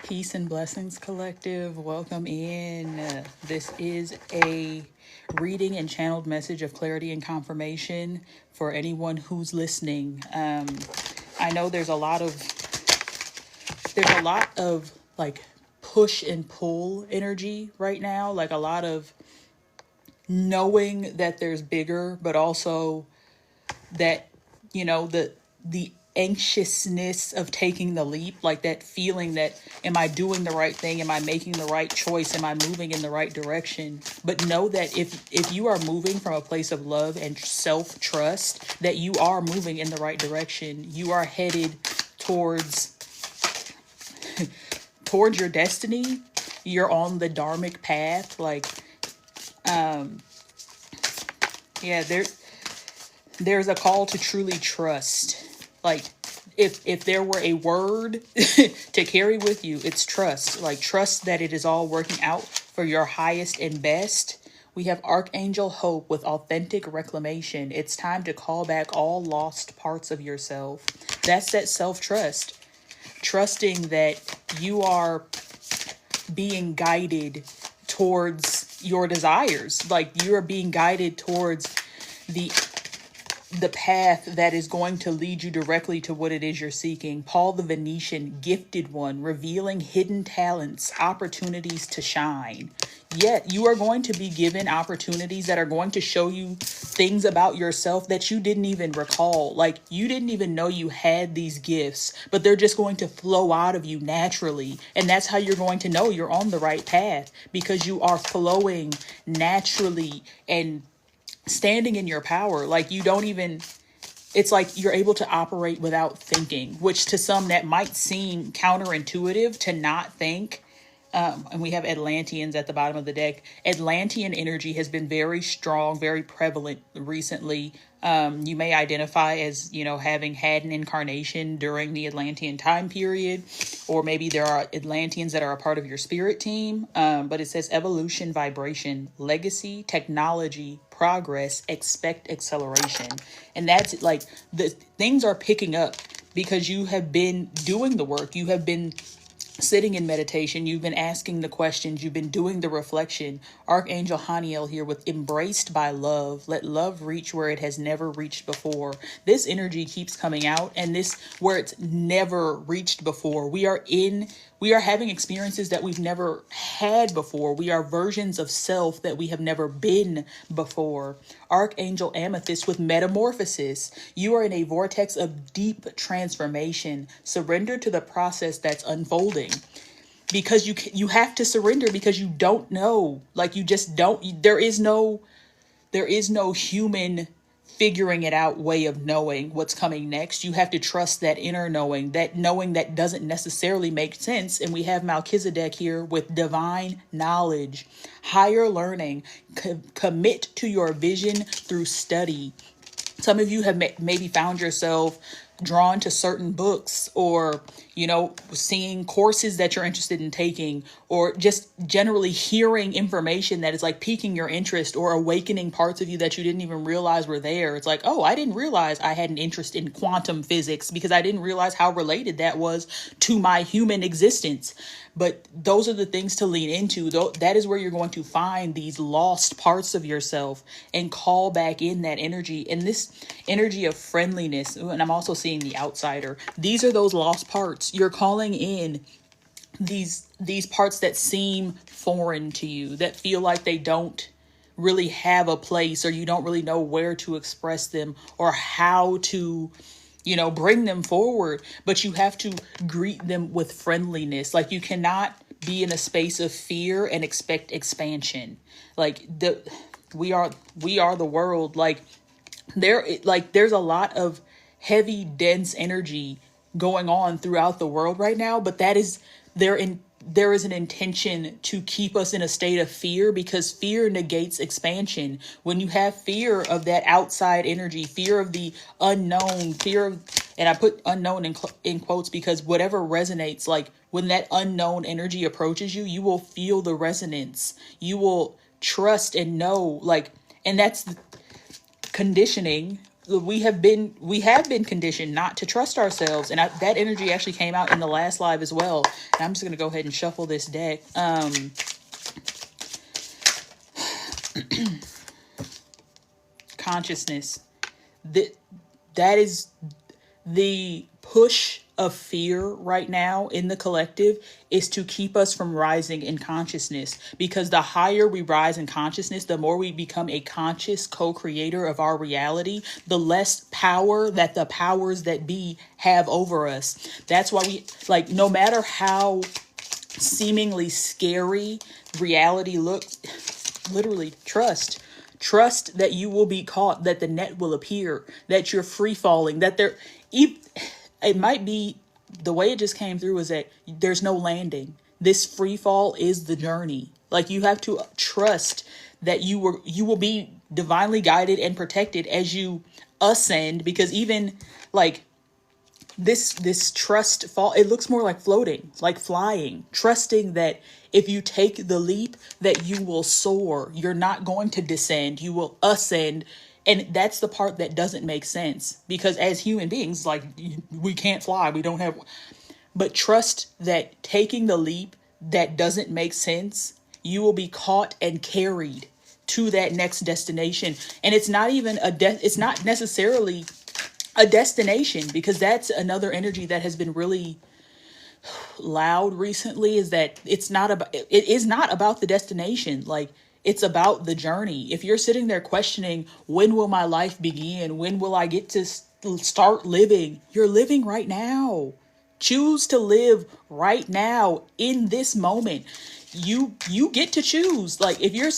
Peace and blessings, collective. Welcome in. This is a reading and channeled message of clarity and confirmation for anyone who's listening. I know there's a lot of like push and pull energy right now, like a lot of knowing that there's bigger, but also that the anxiousness of taking the leap, like that feeling that, am I doing the right thing, am I making the right choice, am I moving in the right direction? But know that if you are moving from a place of love and self-trust, that you are moving in the right direction. You are headed towards towards your destiny. You're on the dharmic path. Like yeah, there's a call to truly trust. Like if there were a word to carry with you, it's trust. Like trust that it is all working out for your highest and best. We have Archangel Hope with authentic reclamation. It's time to call back all lost parts of yourself. That's that self-trust. Trusting that you are being guided towards your desires. Like you're being guided towards the path that is going to lead you directly to what it is you're seeking. Paul the Venetian, gifted one, revealing hidden talents, opportunities to shine. Yet you are going to be given opportunities that are going to show you things about yourself that you didn't even recall. Like you didn't even know you had these gifts, but they're just going to flow out of you naturally. And that's how you're going to know you're on the right path, because you are flowing naturally and standing in your power. Like you don't even, it's like you're able to operate without thinking, which to some that might seem counterintuitive to not think. And we have Atlanteans at the bottom of the deck. Atlantean energy has been very strong, very prevalent recently. You may identify as, having had an incarnation during the Atlantean time period, or maybe there are Atlanteans that are a part of your spirit team. But it says evolution, vibration, legacy, technology, progress, expect acceleration. And that's like the things are picking up because you have been doing the work. You have been sitting in meditation, you've been asking the questions, you've been doing the reflection. Archangel Haniel here with embraced by love. Let love reach where it has never reached before. This energy keeps coming out, and this where it's never reached before. We are having experiences that we've never had before. We are versions of self that we have never been before. Archangel Amethyst with metamorphosis. You are in a vortex of deep transformation. Surrender to the process that's unfolding. Because you have to surrender, because you don't know. Like you just don't. There is no human figuring it out way of knowing what's coming next. You have to trust that inner knowing that doesn't necessarily make sense. And we have Melchizedek here with divine knowledge, higher learning, commit to your vision through study. Some of you have maybe found yourself drawn to certain books, or seeing courses that you're interested in taking, or just generally hearing information that is like piquing your interest or awakening parts of you that you didn't even realize were there. It's like, oh, I didn't realize I had an interest in quantum physics because I didn't realize how related that was to my human existence. But those are the things to lean into. That is where you're going to find these lost parts of yourself and call back in that energy. And this energy of friendliness, and I'm also seeing the outsider. These are those lost parts. You're calling in these parts that seem foreign to you, that feel like they don't really have a place, or you don't really know where to express them or how to bring them forward. But you have to greet them with friendliness. Like you cannot be in a space of fear and expect expansion. Like we are the world. Like there's a lot of heavy, dense energy going on throughout the world right now, but there is an intention to keep us in a state of fear, because fear negates expansion. When you have fear of that outside energy, fear of the unknown, and I put unknown in quotes because whatever resonates, like when that unknown energy approaches you, you will feel the resonance. You will trust and know, and that's conditioning we have been conditioned not to trust ourselves, and that energy actually came out in the last live as well. And I'm just going to go ahead and shuffle this deck. Consciousness, that is the push of fear right now in the collective, is to keep us from rising in consciousness, because the higher we rise in consciousness, the more we become a conscious co-creator of our reality, the less power that the powers that be have over us. That's why we, like, no matter how seemingly scary reality looks, literally trust that you will be caught, that the net will appear, that you're free falling, that it might be, the way it just came through is that there's no landing. This free fall is the journey. Like, you have to trust that you will be divinely guided and protected as you ascend, because even like this trust fall, it looks more like floating, like flying, trusting that if you take the leap, that you will soar. You're not going to descend, you will ascend. And that's the part that doesn't make sense, because as human beings, like, we can't fly, we don't have, but trust that taking the leap that doesn't make sense, you will be caught and carried to that next destination. And it's not even it's not necessarily a destination, because that's another energy that has been really loud recently, is that it is not about the destination. Like, it's about the journey. If you're sitting there questioning, when will my life begin, when will I get to start living, you're living right now. Choose to live right now, in this moment. You get to choose. Like, if you're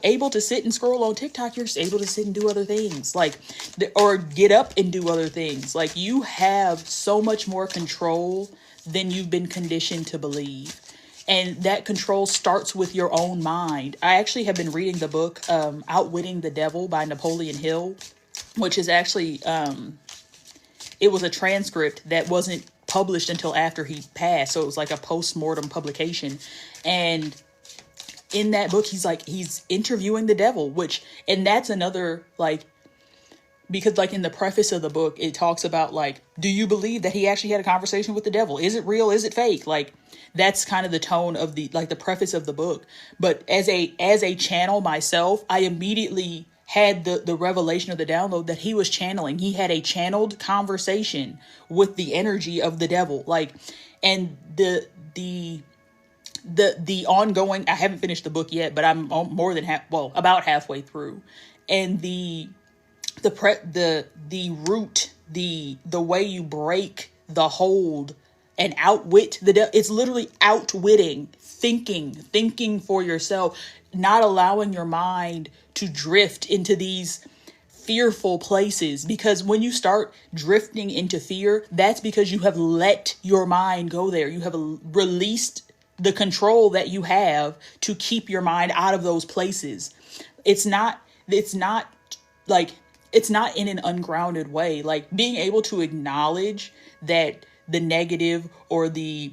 able to sit and scroll on TikTok, you're able to sit and do other things, like, or get up and do other things. Like, you have so much more control than you've been conditioned to believe. And that control starts with your own mind. I actually have been reading the book Outwitting the Devil by Napoleon Hill, which is actually it was a transcript that wasn't published until after he passed, so it was like a post-mortem publication. And in that book, he's interviewing the devil, and that's another, like, because, like, in the preface of the book, it talks about, like, do you believe that he actually had a conversation with the devil? Is it real? Is it fake? Like, that's kind of the tone of the preface of the book. But as a channel myself, I immediately had the revelation of the download that he was channeling. He had a channeled conversation with the energy of the devil. Like, and the ongoing, I haven't finished the book yet, but I'm more than about halfway through. And the root, the way you break the hold and outwit the devil, it's literally outwitting, thinking for yourself, not allowing your mind to drift into these fearful places. Because when you start drifting into fear, that's because you have let your mind go there. You have released the control that you have to keep your mind out of those places. It's not like, it's not in an ungrounded way. Like, being able to acknowledge that the negative or the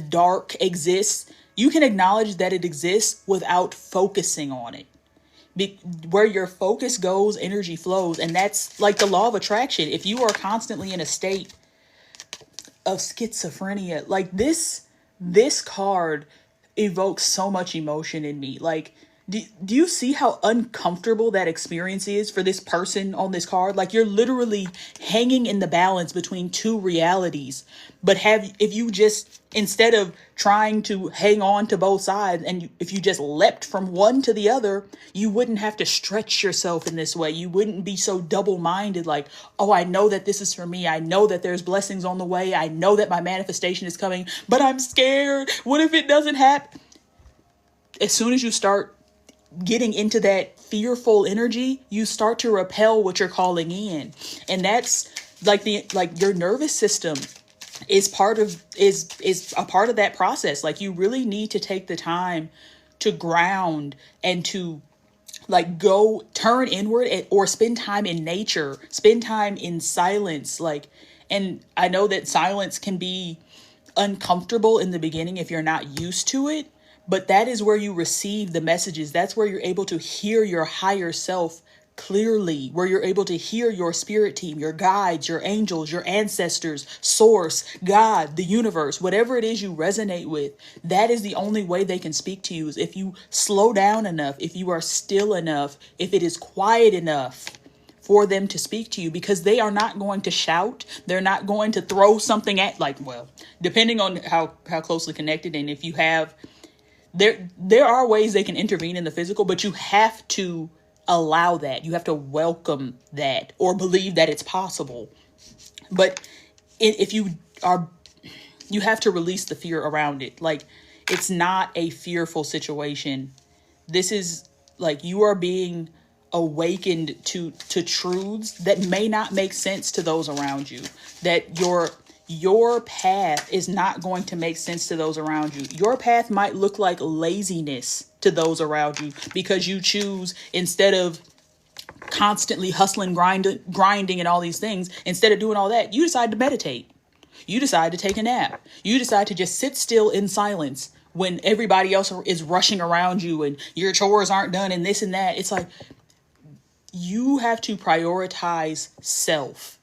dark exists, you can acknowledge that it exists without focusing on it. Where your focus goes, energy flows. And that's like the law of attraction. If you are constantly in a state of schizophrenia, like, this card evokes so much emotion in me. Like, do you see how uncomfortable that experience is for this person on this card? Like, you're literally hanging in the balance between two realities. But if you just, instead of trying to hang on to both sides, and if you just leapt from one to the other, you wouldn't have to stretch yourself in this way. You wouldn't be so double-minded, like, oh, I know that this is for me. I know that there's blessings on the way. I know that my manifestation is coming, but I'm scared. What if it doesn't happen? As soon as you start getting into that fearful energy, you start to repel what you're calling in. And that's like your nervous system is a part of that process. Like, you really need to take the time to ground and to, like, go turn inward, or spend time in nature, spend time in silence. Like, and I know that silence can be uncomfortable in the beginning if you're not used to it. But that is where you receive the messages. That's where you're able to hear your higher self clearly, where you're able to hear your spirit team, your guides, your angels, your ancestors, source, God, the universe, whatever it is you resonate with. That is the only way they can speak to you, is if you slow down enough, if you are still enough, if it is quiet enough for them to speak to you, because they are not going to shout. They're not going to throw something at, like, well, depending on how closely connected, and if you have, there are ways they can intervene in the physical, but you have to allow that. You have to welcome that, or believe that it's possible. But if you are, you have to release the fear around it. Like, it's not a fearful situation. This is like, you are being awakened to truths that may not make sense to those around you, that your path is not going to make sense to those around you. Your path might look like laziness to those around you, because you choose, instead of constantly hustling, grinding and all these things, instead of doing all that, you decide to meditate. You decide to take a nap. You decide to just sit still in silence when everybody else is rushing around you and your chores aren't done and this and that. It's like, you have to prioritize self.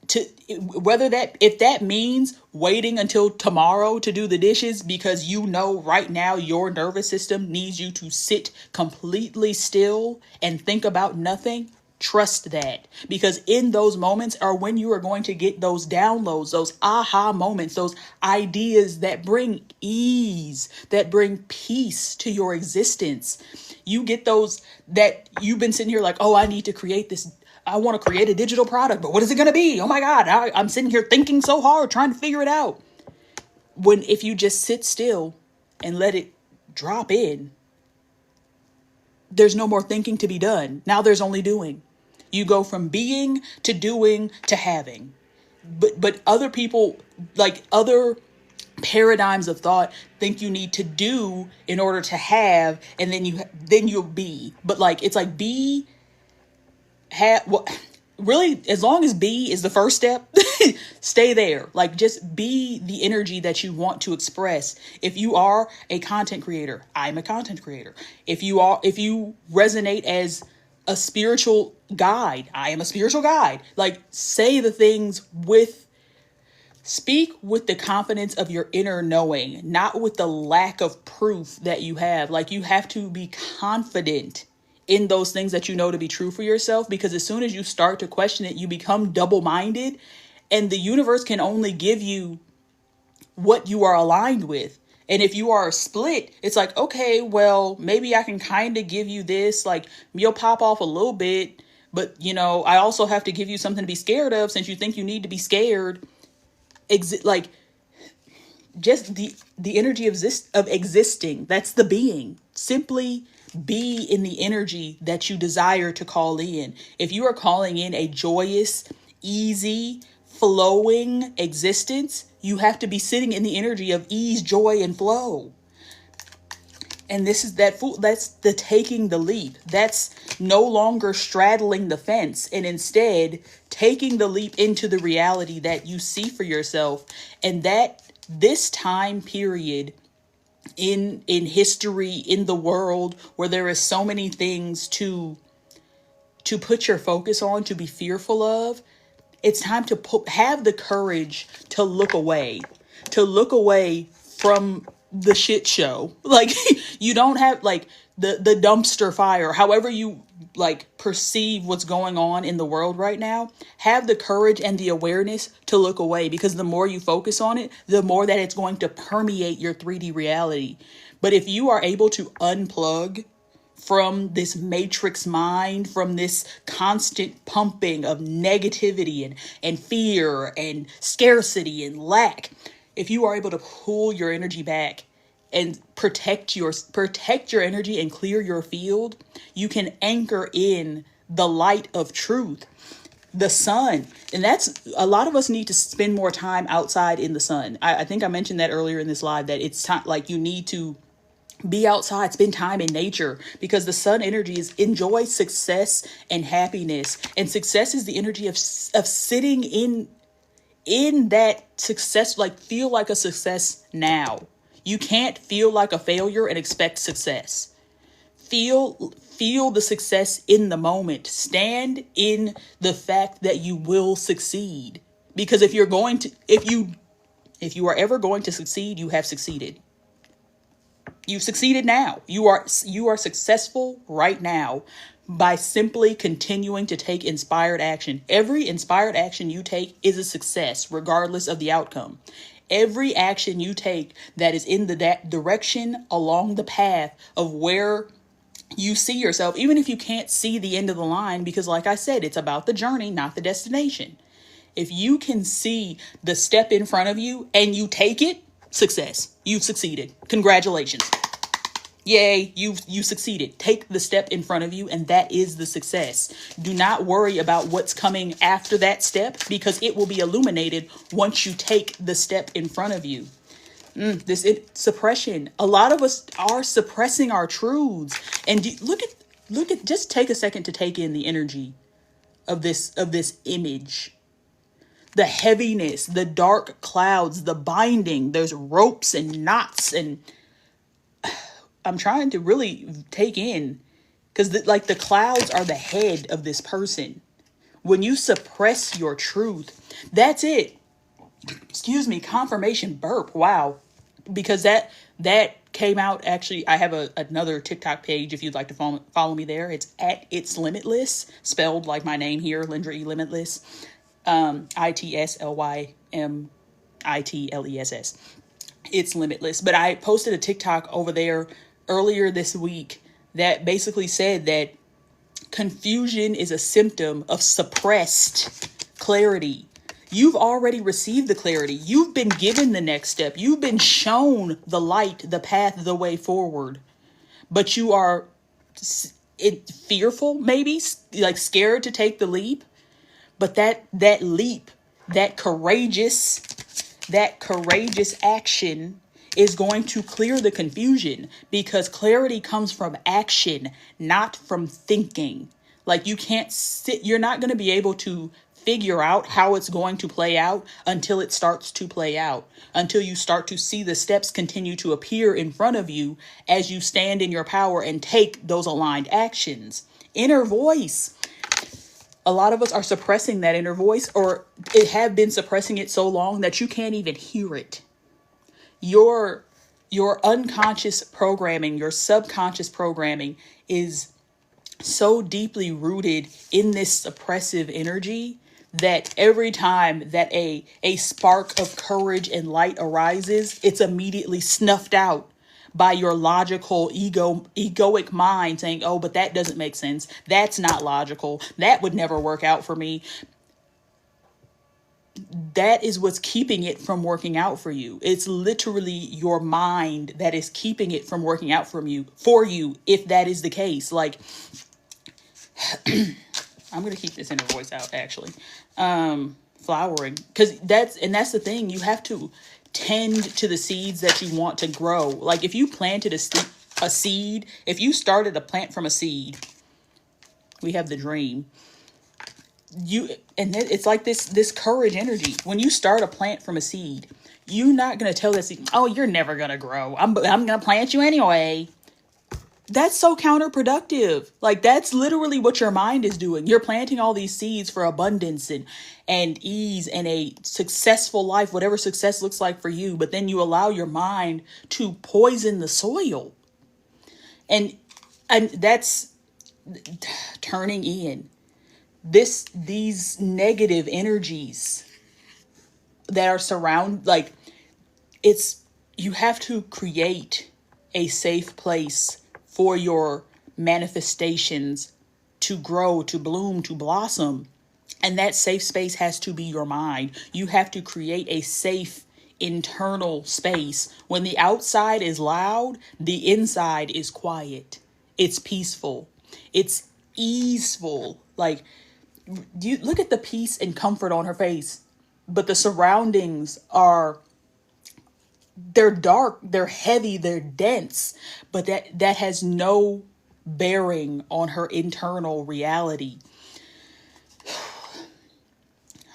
To whether that, if that means waiting until tomorrow to do the dishes, because you know right now your nervous system needs you to sit completely still and think about nothing, trust that. Because in those moments are when you are going to get those downloads, those aha moments, those ideas that bring ease, that bring peace to your existence. You get those that you've been sitting here like, oh, I need to create this. I want to create a digital product, but what is it going to be? Oh my God, I'm sitting here thinking so hard, trying to figure it out. If you just sit still and let it drop in, there's no more thinking to be done. Now there's only doing. You go from being to doing to having. But other people, like other paradigms of thought, think you need to do in order to have, and then you'll be. But like, it's like be, have, well, really, as long as be is the first step, stay there. Like, just be the energy that you want to express. If you are a content creator, I'm a content creator. If you resonate as a spiritual guide, I am a spiritual guide. Like, say the things speak with the confidence of your inner knowing, not with the lack of proof that you have. Like, you have to be confident in those things that you know to be true for yourself, because as soon as you start to question it, you become double-minded, and the universe can only give you what you are aligned with. And if you are split, it's like, okay, well, maybe I can kind of give you this, like, you'll pop off a little bit, but I also have to give you something to be scared of, since you think you need to be scared. Like, just the energy of existing. That's the being. Simply be in the energy that you desire to call in. If you are calling in a joyous, easy, flowing existence, you have to be sitting in the energy of ease, joy, and flow. And this is that's the taking the leap. That's no longer straddling the fence, and instead taking the leap into the reality that you see for yourself. And that this time period in history, in the world, where there is so many things to put your focus on, to be fearful of, it's time to have the courage to look away from the shit show. Like, you don't have, like, the dumpster fire, however you like perceive what's going on in the world right now. Have the courage and the awareness to look away, because the more you focus on it, the more that it's going to permeate your 3D reality. But if you are able to unplug from this matrix mind, from this constant pumping of negativity and fear and scarcity and lack, if you are able to pull your energy back and protect your energy and clear your field, you can anchor in the light of truth, the sun. And that's, a lot of us need to spend more time outside in the sun. I think I mentioned that earlier in this live, that it's time, like, you need to be outside, spend time in nature, because the sun energy is enjoy success and happiness. And success is the energy of sitting in that success, like, feel like a success now. You can't feel like a failure and expect success. Feel feel the success in the moment. Stand in the fact that you will succeed. Because if you are ever going to succeed, you have succeeded. You've succeeded now. You are successful right now by simply continuing to take inspired action. Every inspired action you take is a success, regardless of the outcome. Every action you take that is in that direction along the path of where you see yourself, even if you can't see the end of the line, because like I said, it's about the journey, not the destination. If you can see the step in front of you and you take it, success. You've succeeded. Congratulations. Yay, you succeeded. Take the step in front of you, and that is the success. Do not worry about what's coming after that step, because it will be illuminated once you take the step in front of you. Suppression. A lot of us are suppressing our truths. And look at just take a second to take in the energy of this image. The heaviness, the dark clouds, the binding, there's ropes and knots, and I'm trying to really take in, because the clouds are the head of this person. When you suppress your truth, that's it. Excuse me, confirmation burp. Wow. Because that came out. Actually, I have another TikTok page if you'd like to follow me there. It's at It's Limitless, spelled like my name here, Lindra E. Limitless. ITSLYMITLESS. It's Limitless. But I posted a TikTok over there earlier this week that basically said that confusion is a symptom of suppressed clarity. You've already received the clarity. You've been given the next step. You've been shown the light, the path, the way forward. But you are fearful, maybe, like scared to take the leap. But that leap, that courageous action is going to clear the confusion, because clarity comes from action, not from thinking. Like you're not going to be able to figure out how it's going to play out until it starts to play out, until you start to see the steps continue to appear in front of you as you stand in your power and take those aligned actions. Inner voice. A lot of us are suppressing that inner voice, or have been suppressing it so long that you can't even hear it. Your unconscious programming, your subconscious programming is so deeply rooted in this suppressive energy that every time that a spark of courage and light arises, it's immediately snuffed out by your logical egoic mind saying, oh, but that doesn't make sense. That's not logical. That would never work out for me. That is what's keeping it from working out for you. It's literally your mind that is keeping it from working out for you, if that is the case. Like, I'm going to keep this inner voice out, actually. Flowering. Because that's the thing. You have to tend to the seeds that you want to grow. Like if you planted a seed, if you started a plant from a seed, we have the dream. It's like this courage energy. When you start a plant from a seed, you're not going to tell that seed, oh, you're never going to grow. I'm going to plant you anyway. That's so counterproductive. Like that's literally what your mind is doing. You're planting all these seeds for abundance and ease and a successful life, whatever success looks like for you. But then you allow your mind to poison the soil. And that's turning in these negative energies that are you have to create a safe place for your manifestations to grow, to bloom, to blossom. And that safe space has to be your mind. You have to create a safe internal space. When the outside is loud, the inside is quiet. It's peaceful. It's easeful. Like, you look at the peace and comfort on her face, but the surroundings they're dark, they're heavy, they're dense, but that has no bearing on her internal reality.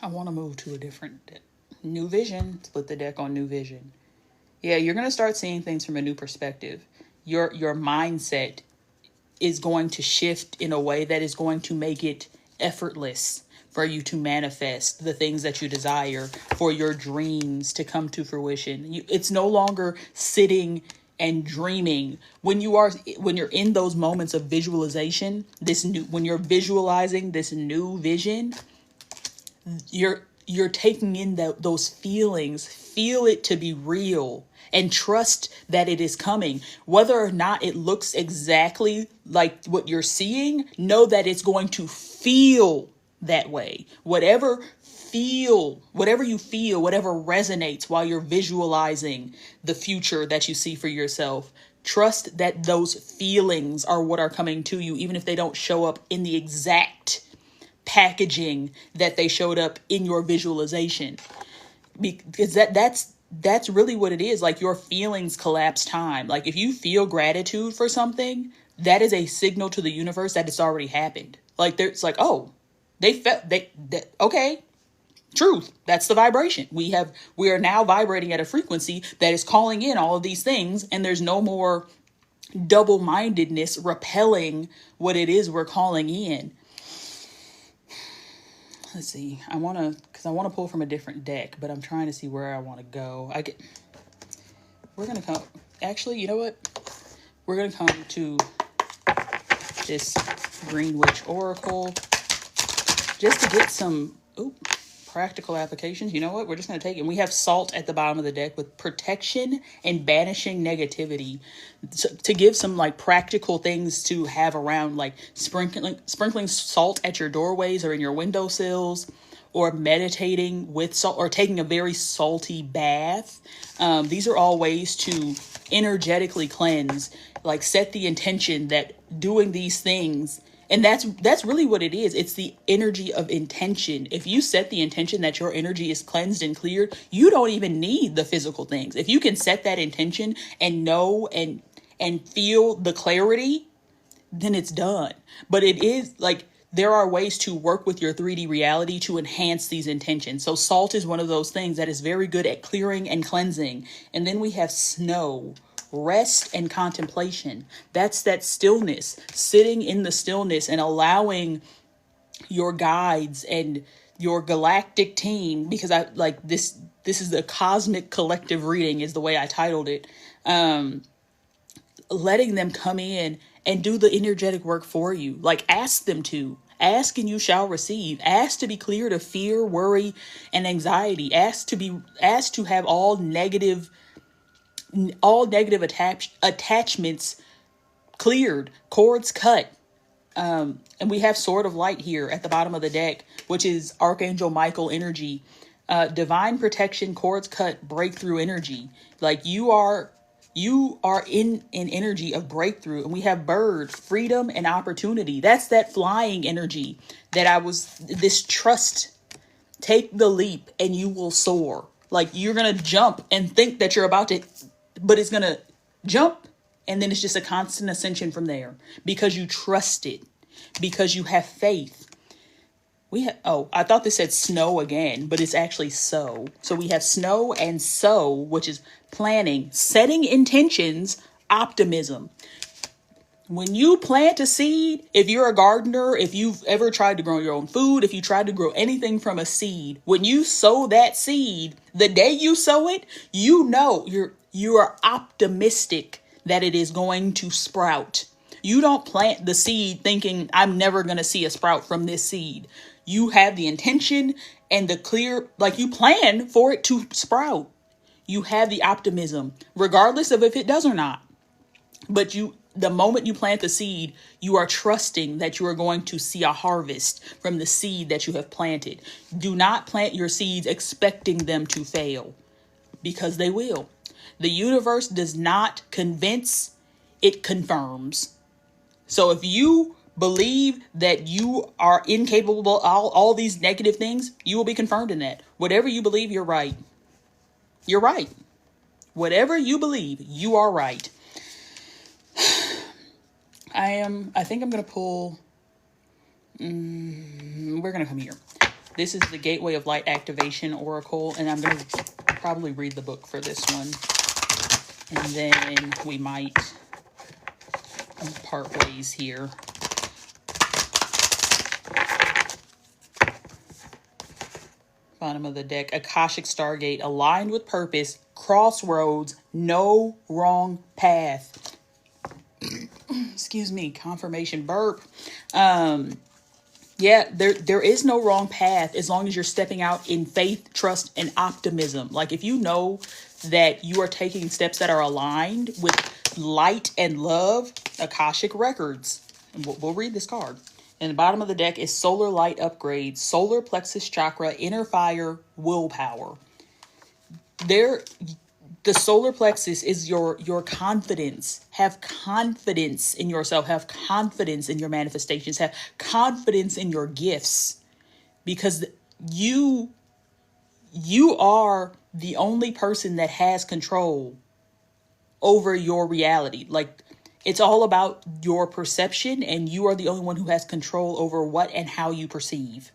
I want to move to a different new vision, split the deck on new vision. Yeah, you're going to start seeing things from a new perspective. Your mindset is going to shift in a way that is going to make it effortless for you to manifest the things that you desire, for your dreams to come to fruition. It's no longer sitting and dreaming. When you're in those moments of visualization, when you're visualizing this new vision, you're taking in those feelings. Feel it to be real and trust that it is coming. Whether or not it looks exactly like what you're seeing, know that it's going to feel that way. Whatever you feel, whatever resonates while you're visualizing the future that you see for yourself, trust that those feelings are what are coming to you, even if they don't show up in the exact packaging that they showed up in your visualization. Because that's really what it is. Like, your feelings collapse time. Like, if you feel gratitude for something, that is a signal to the universe that it's already happened. Like, it's like, oh, okay, truth. That's the vibration. We are now vibrating at a frequency that is calling in all of these things, and there's no more double-mindedness repelling what it is we're calling in. Let's see. I want to pull from a different deck, but I'm trying to see where I want to go. We're going to come. Actually, you know what? We're going to come to this Green Witch Oracle just to get some practical applications. You know what? We're just going to take it. And we have salt at the bottom of the deck with protection and banishing negativity, to give some like practical things to have around, like sprinkling salt at your doorways or in your windowsills, or meditating with salt, or taking a very salty bath. These are all ways to energetically cleanse, like set the intention that doing these things. And that's really what it is. It's the energy of intention. If you set the intention that your energy is cleansed and cleared, you don't even need the physical things. If you can set that intention and know and feel the clarity, then it's done. But it is like, there are ways to work with your 3D reality to enhance these intentions. So salt is one of those things that is very good at clearing and cleansing. And then we have snow. Rest and contemplation. That's that stillness, sitting in the stillness and allowing your guides and your galactic team, because I like this is the cosmic collective reading is the way I titled it. Letting them come in and do the energetic work for you. Like, ask them to. Ask and you shall receive. Ask to be cleared of fear, worry, and anxiety. Ask to have all negative attachments cleared, cords cut. And we have Sword of Light here at the bottom of the deck, which is Archangel Michael energy, divine protection, cords cut, breakthrough energy. Like, you are in an energy of breakthrough. And we have bird, freedom, and opportunity. That's that flying energy this trust. Take the leap and you will soar. Like, you're going to jump and think that you're about to, but it's going to jump. And then it's just a constant ascension from there, because you trust it, because you have faith. I thought this said snow again, but it's actually sow. So we have snow and sow, which is planning, setting intentions, optimism. When you plant a seed, if you're a gardener, if you've ever tried to grow your own food, if you tried to grow anything from a seed, when you sow that seed, the day you sow it, you know you are optimistic that it is going to sprout. You don't plant the seed thinking, I'm never going to see a sprout from this seed. You have the intention and the clear, like, you plan for it to sprout. You have the optimism, regardless of if it does or not. But the moment you plant the seed, you are trusting that you are going to see a harvest from the seed that you have planted. Do not plant your seeds expecting them to fail, because they will. The universe does not convince, it confirms. So if you believe that you are incapable of all these negative things, you will be confirmed in that. Whatever you believe, you're right. You're right. Whatever you believe, you are right. I think I'm going to pull, we're going to come here. This is the Gateway of Light Activation Oracle, and I'm going to probably read the book for this one. And then we might part ways here. Bottom of the deck, Akashic Stargate, aligned with purpose, crossroads, no wrong path. Excuse me, confirmation burp. Yeah, there is no wrong path as long as you're stepping out in faith, trust, and optimism. Like if you know that you are taking steps that are aligned with light and love, Akashic Records. And we'll read this card. And the bottom of the deck is solar light upgrades, solar plexus chakra, inner fire, willpower. The solar plexus is your confidence. Have confidence in yourself. Have confidence in your manifestations. Have confidence in your gifts, because you are the only person that has control over your reality. Like, it's all about your perception, and you are the only one who has control over what and how you perceive.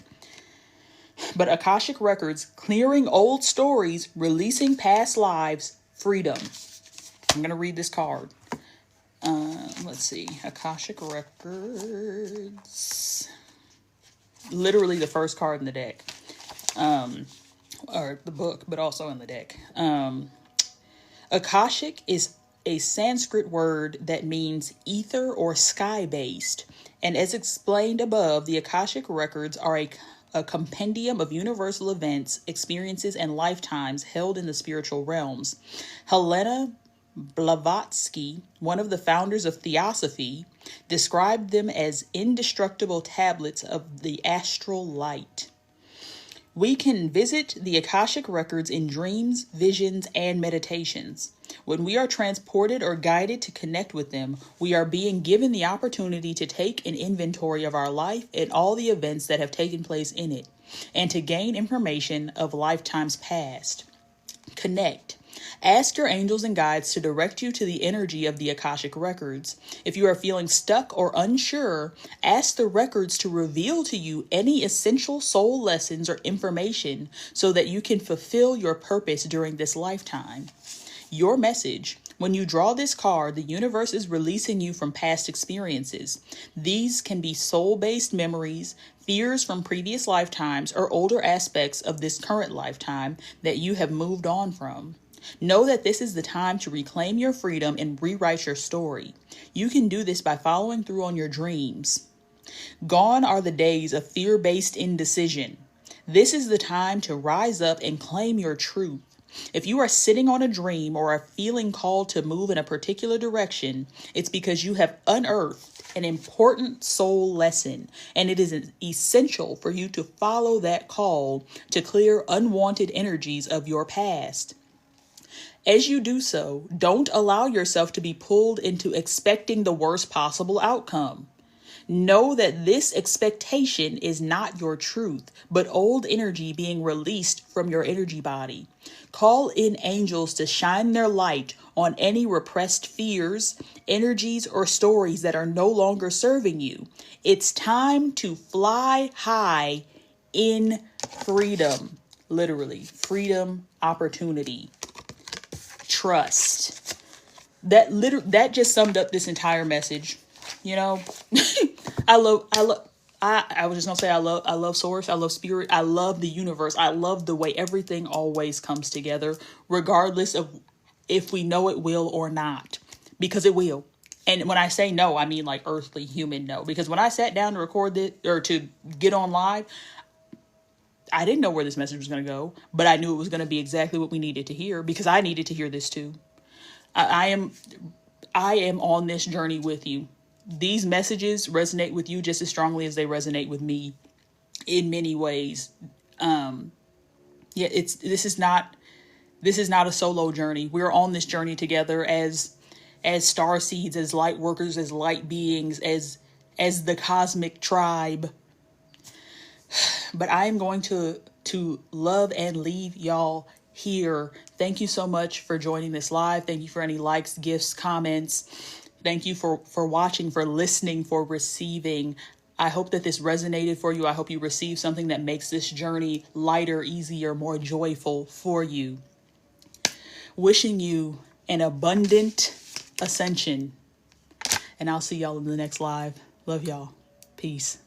But Akashic Records, clearing old stories, releasing past lives, freedom. I'm going to read this card. Let's see. Akashic Records. Literally the first card in the deck. Or the book, but also in the deck. Akashic is a Sanskrit word that means ether or sky-based. And as explained above, the Akashic Records are a compendium of universal events, experiences, and lifetimes held in the spiritual realms. Helena Blavatsky, one of the founders of Theosophy, described them as indestructible tablets of the astral light. We can visit the Akashic Records in dreams, visions, and meditations. When we are transported or guided to connect with them, we are being given the opportunity to take an inventory of our life and all the events that have taken place in it, and to gain information of lifetimes past. Connect. Ask your angels and guides to direct you to the energy of the Akashic Records. If you are feeling stuck or unsure, ask the records to reveal to you any essential soul lessons or information so that you can fulfill your purpose during this lifetime. Your message. When you draw this card, the universe is releasing you from past experiences. These can be soul-based memories, fears from previous lifetimes, or older aspects of this current lifetime that you have moved on from. Know that this is the time to reclaim your freedom and rewrite your story. You can do this by following through on your dreams. Gone are the days of fear-based indecision. This is the time to rise up and claim your truth. If you are sitting on a dream or are feeling called to move in a particular direction, it's because you have unearthed an important soul lesson, and it is essential for you to follow that call to clear unwanted energies of your past. As you do so, don't allow yourself to be pulled into expecting the worst possible outcome. Know that this expectation is not your truth, but old energy being released from your energy body. Call in angels to shine their light on any repressed fears, energies, or stories that are no longer serving you. It's time to fly high in freedom. Literally, freedom, opportunity, trust. That just summed up this entire message. You know, I was just gonna say I love source, I love spirit, I love the universe, I love the way everything always comes together, regardless of if we know it will or not, because it will. And when I say no, I mean like earthly human no, because when I sat down to record this or to get on live, I didn't know where this message was gonna go, but I knew it was gonna be exactly what we needed to hear, because I needed to hear this too. I am on this journey with you. These messages resonate with you just as strongly as they resonate with me in many ways. This is not a solo journey. We're on this journey together as star seeds, as light workers, as light beings, as the cosmic tribe. But I am going to love and leave y'all here. Thank you so much for joining this live. Thank you for any likes, gifts, comments. Thank you for watching, for listening, for receiving. I hope that this resonated for you. I hope you receive something that makes this journey lighter, easier, more joyful for you. Wishing you an abundant ascension and I'll see y'all in the next live. Love y'all. Peace.